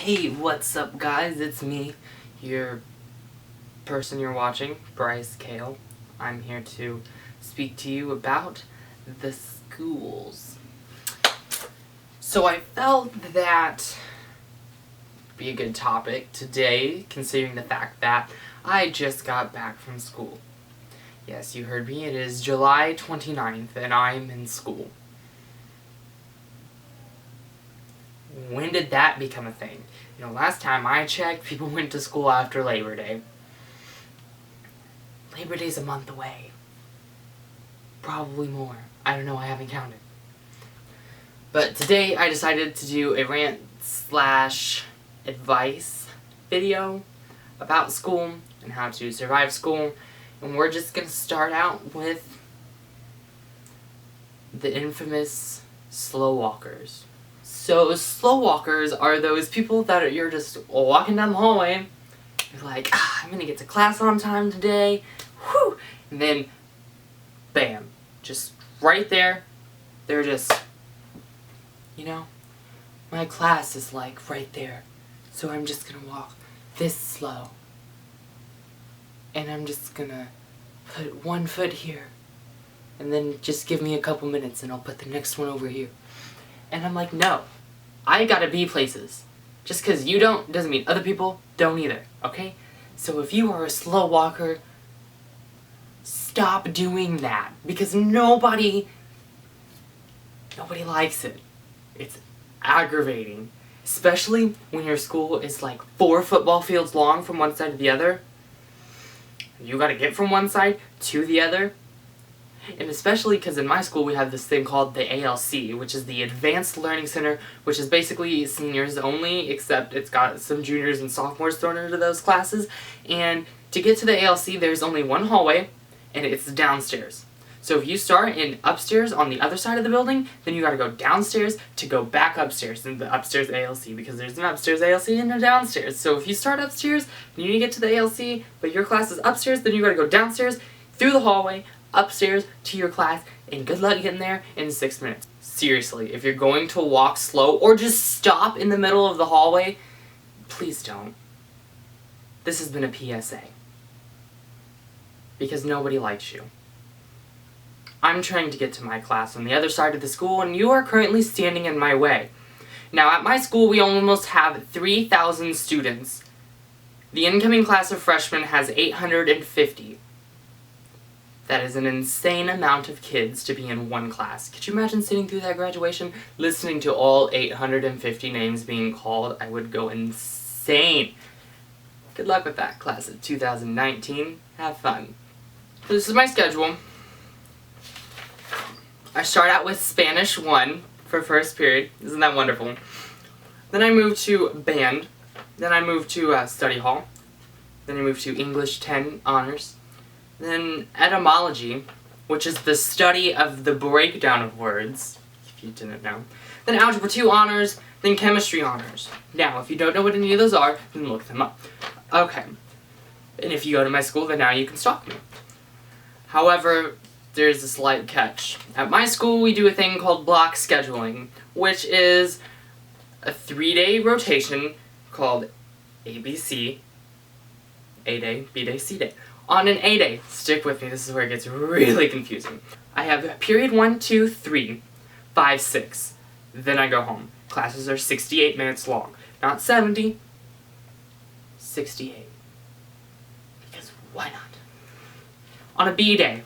Hey, what's up guys? It's me, your person you're watching, Bryce Kale. I'm here to speak to you about the schools. So I felt that would be a good topic today, considering the fact that I just got back from school. Yes, you heard me, it is July 29th and I'm in school. When did that become a thing? You know, last time I checked, people went to school after Labor Day. Labor Day's a month away. Probably more. I don't know, I haven't counted. But today I decided to do a rant/advice video about school and how to survive school. And we're just going to start out with the infamous slow walkers. So slow walkers are those people that you're just walking down the hallway. You're like, I'm gonna get to class on time today. Whew! And then, bam, just right there. They're just, you know, my class is like right there. So I'm just gonna walk this slow. And I'm just gonna put one foot here. And then just give me a couple minutes and I'll put the next one over here. And I'm like, no, I gotta be places. Just because you don't doesn't mean other people don't either, okay? So if you are a slow walker, stop doing that. Because nobody likes it. It's aggravating. Especially when your school is like 4 football fields long from one side to the other. You gotta get from one side to the other. And especially because in my school we have this thing called the ALC, which is the Advanced Learning Center, which is basically seniors only, except it's got some juniors and sophomores thrown into those classes. And to get to the ALC, there's only one hallway, and it's downstairs. So if you start in upstairs on the other side of the building, then you gotta go downstairs to go back upstairs in the upstairs ALC, because there's an upstairs ALC and a downstairs. So if you start upstairs, and you need to get to the ALC, but your class is upstairs, then you gotta go downstairs, through the hallway, upstairs to your class, and good luck getting there in 6 minutes. Seriously, if you're going to walk slow or just stop in the middle of the hallway, please don't. This has been a PSA. Because nobody likes you. I'm trying to get to my class on the other side of the school, and you are currently standing in my way. Now, at my school, we almost have 3,000 students. The incoming class of freshmen has 850. That is an insane amount of kids to be in one class. Could you imagine sitting through that graduation, listening to all 850 names being called? I would go insane. Good luck with that, class of 2019. Have fun. So this is my schedule. I start out with Spanish 1 for first period. Isn't that wonderful? Then I move to band. Then I move to study hall. Then I move to English 10 honors. Then etymology, which is the study of the breakdown of words, if you didn't know. Then algebra 2 honors, then chemistry honors. Now, if you don't know what any of those are, then look them up. Okay. And if you go to my school, then now you can stalk me. However, there's a slight catch. At my school, we do a thing called block scheduling, which is a 3-day rotation called ABC, A day, B day, C day. On an A day, stick with me, this is where it gets really confusing. I have period 1, 2, 3, 5, 6. Then I go home. Classes are 68 minutes long. Not 70, 68. Because why not? On a B day,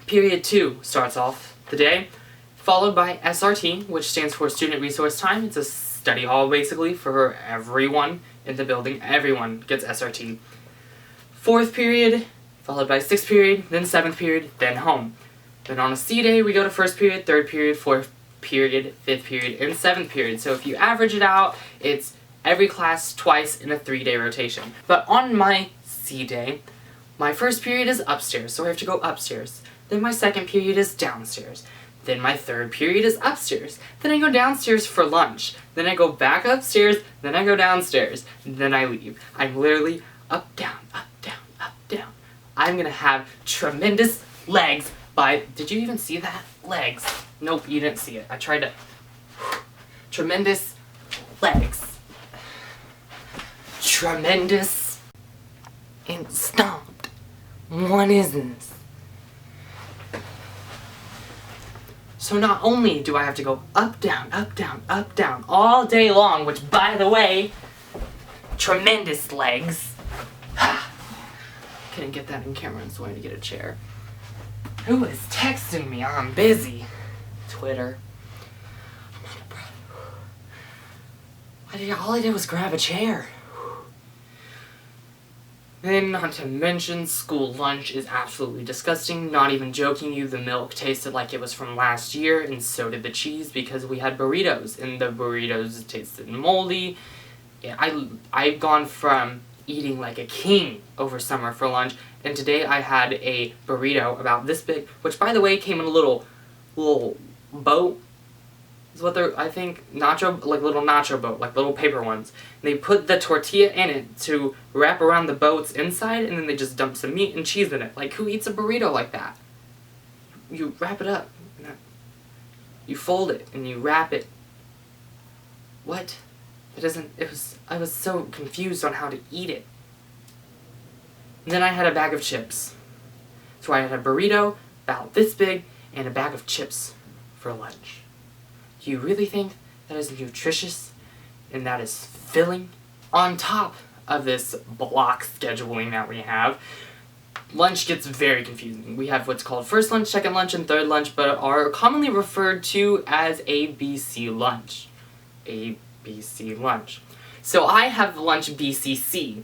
period 2 starts off the day, followed by SRT, which stands for Student Resource Time. It's a study hall basically for everyone in the building. Everyone gets SRT. 4th period, followed by 6th period, then 7th period, then home. Then on a C day, we go to 1st period, 3rd period, 4th period, 5th period, and 7th period. So if you average it out, it's every class twice in a 3-day rotation. But on my C day, my 1st period is upstairs, so I have to go upstairs. Then my 2nd period is downstairs. Then my 3rd period is upstairs. Then I go downstairs for lunch. Then I go back upstairs, then I go downstairs. Then I leave. I'm literally up, down, up, down, up, down. I'm gonna have tremendous legs by... Did you even see that? Legs. Nope, you didn't see it. I tried to... Tremendous legs. Tremendous and stomped. What is this? So not only do I have to go up, down, up, down, up, down all day long, which, by the way, tremendous legs. Couldn't get that in camera, so I had to get a chair. Who is texting me? I'm busy. Twitter. All I did was grab a chair. Then, not to mention, school lunch is absolutely disgusting. Not even joking you, the milk tasted like it was from last year, and so did the cheese, because we had burritos, and the burritos tasted moldy. Yeah, I've gone from eating like a king over summer for lunch, and today I had a burrito about this big, which, by the way, came in a little boat. Is what they're, I think, nacho, like little nacho boat, like little paper ones. And they put the tortilla in it to wrap around the boat's inside, and then they just dump some meat and cheese in it. Like, who eats a burrito like that? You wrap it up. You fold it, and you wrap it. What? It doesn't, I was so confused on how to eat it. And then I had a bag of chips. So I had a burrito, about this big, and a bag of chips for lunch. Do you really think that is nutritious and that is filling? On top of this block scheduling that we have, lunch gets very confusing. We have what's called first lunch, second lunch, and third lunch, but are commonly referred to as ABC lunch. ABC lunch. So I have lunch BCC,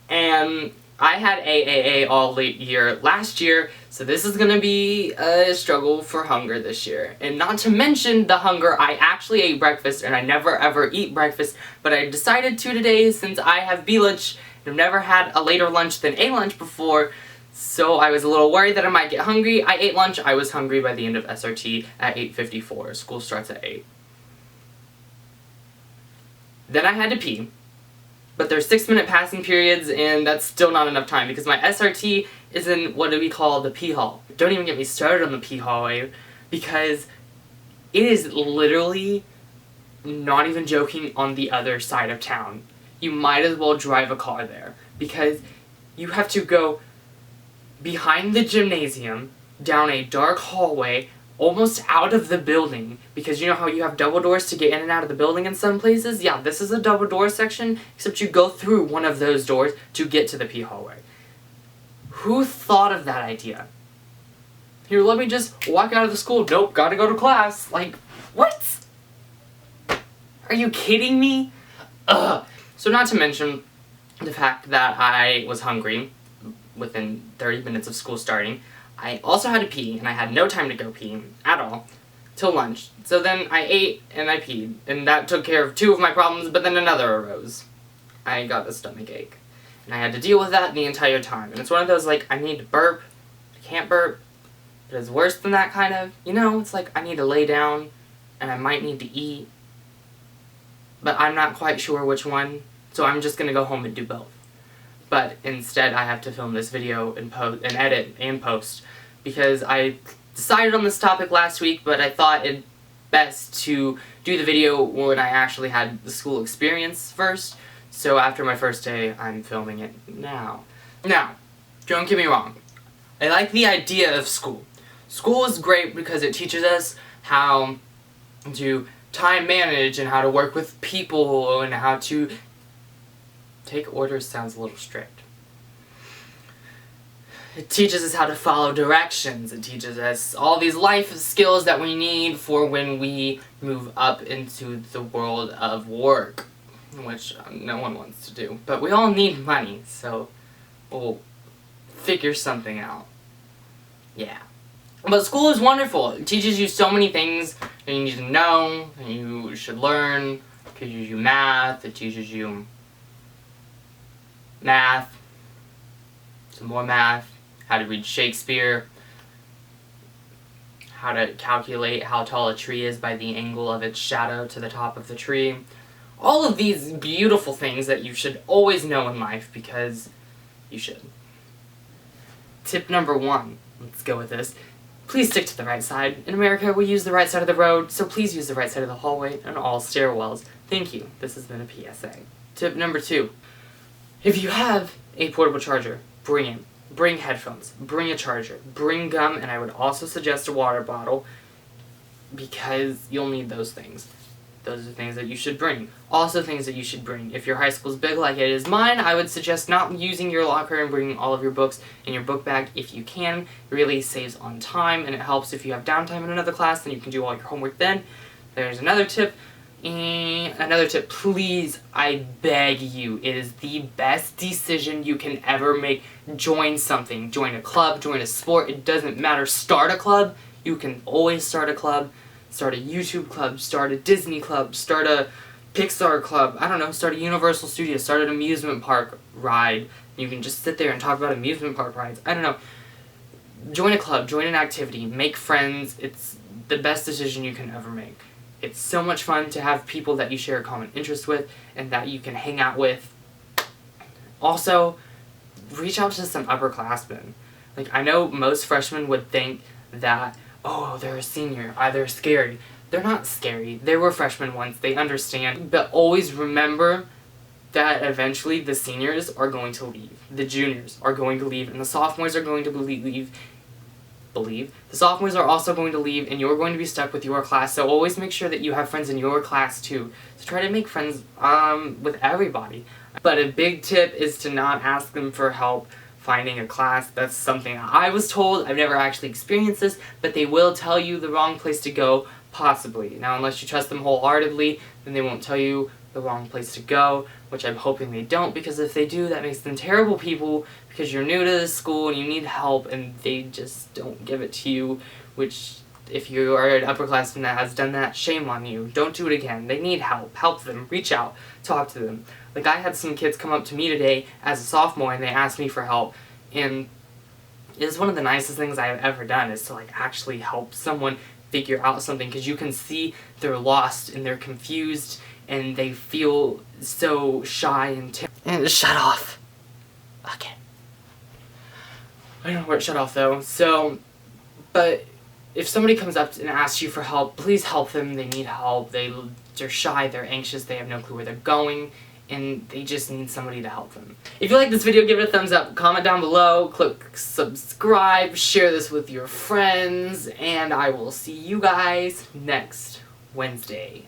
and I had AAA all year last year, so this is gonna be a struggle for hunger this year. And not to mention the hunger, I actually ate breakfast, and I never ever eat breakfast, but I decided to today since I have B-lunch, and I've never had a later lunch than A lunch before, so I was a little worried that I might get hungry. I ate lunch, I was hungry by the end of SRT at 8:54. School starts at 8. Then I had to pee. But there's 6-minute passing periods, and that's still not enough time because my SRT is in what do we call the pee hall. Don't even get me started on the pee hallway because it is literally, not even joking, on the other side of town. You might as well drive a car there because you have to go behind the gymnasium, down a dark hallway, almost out of the building, because you know how you have double doors to get in and out of the building in some places? Yeah, this is a double door section, except you go through one of those doors to get to the pee hallway. Who thought of that idea? Here, let me just walk out of the school. Nope, gotta go to class. Like, what? Are you kidding me? Ugh. So not to mention the fact that I was hungry within 30 minutes of school starting. I also had to pee, and I had no time to go pee at all till lunch. So then I ate and I peed, and that took care of 2 of my problems, but then another arose. I got a stomach ache, and I had to deal with that the entire time. And it's one of those, like, I need to burp, I can't burp, but it's worse than that kind of, you know, it's like I need to lay down, and I might need to eat, but I'm not quite sure which one, so I'm just gonna go home and do both. But instead I have to film this video and edit and post because I decided on this topic last week, but I thought it best to do the video when I actually had the school experience first. So after my first day, I'm filming it now. Now, don't get me wrong. I like the idea of school. School is great because it teaches us how to time manage and how to work with people and how to take orders. Sounds a little strict. It teaches us how to follow directions. It teaches us all these life skills that we need for when we move up into the world of work, which no one wants to do. But we all need money, so we'll figure something out. Yeah. But school is wonderful. It teaches you so many things that you need to know, and you should learn. It teaches you math, it teaches you math, some more math, how to read Shakespeare, how to calculate how tall a tree is by the angle of its shadow to the top of the tree. All of these beautiful things that you should always know in life because you should. Tip number 1, let's go with this. please stick to the right side. In America, we use the right side of the road, so please use the right side of the hallway and all stairwells. Thank you. This has been a PSA. Tip number 2. If you have a portable charger, bring it. Bring headphones. Bring a charger. Bring gum, and I would also suggest a water bottle because you'll need those things. Those are things that you should bring. Also things that you should bring. If your high school is big like it is mine, I would suggest not using your locker and bringing all of your books in your book bag if you can. It really saves on time, and it helps if you have downtime in another class, then you can do all your homework then. There's another tip. And another tip, please, I beg you, it is the best decision you can ever make. Join something. Join a club, join a sport, it doesn't matter. Start a club. You can always start a club. Start a YouTube club, start a Disney club, start a Pixar club, I don't know, start a Universal Studios, start an amusement park ride. You can just sit there and talk about amusement park rides. I don't know. Join a club, join an activity, make friends. It's the best decision you can ever make. It's so much fun to have people that you share a common interest with and that you can hang out with. Also, reach out to some upperclassmen. Like, I know most freshmen would think that, oh, they're a senior, they're scary. They're not scary. They were freshmen once, they understand. But always remember that eventually the seniors are going to leave. The juniors are going to leave, and the sophomores are going to leave. The sophomores are also going to leave, and you're going to be stuck with your class, so always make sure that you have friends in your class too. So try to make friends with everybody. But a big tip is to not ask them for help finding a class. That's something I was told. I've never actually experienced this, but they will tell you the wrong place to go, possibly. Now, unless you trust them wholeheartedly, then they won't tell you the wrong place to go, which I'm hoping they don't, because if they do, that makes them terrible people, because you're new to this school and you need help, and they just don't give it to you, which, if you are an upperclassman that has done that, shame on you. Don't do it again. They need help. Help them. Reach out. Talk to them. Like, I had some kids come up to me today as a sophomore, and they asked me for help, and it's one of the nicest things I've ever done, is to, like, actually help someone figure out something, because you can see they're lost, and they're confused, and they feel so shy and shut off. Okay. I don't know where it shut off, though, so, but if somebody comes up and asks you for help, please help them. They need help. They're shy, they're anxious, they have no clue where they're going, and they just need somebody to help them. If you like this video, give it a thumbs up, comment down below, click subscribe, share this with your friends, and I will see you guys next Wednesday.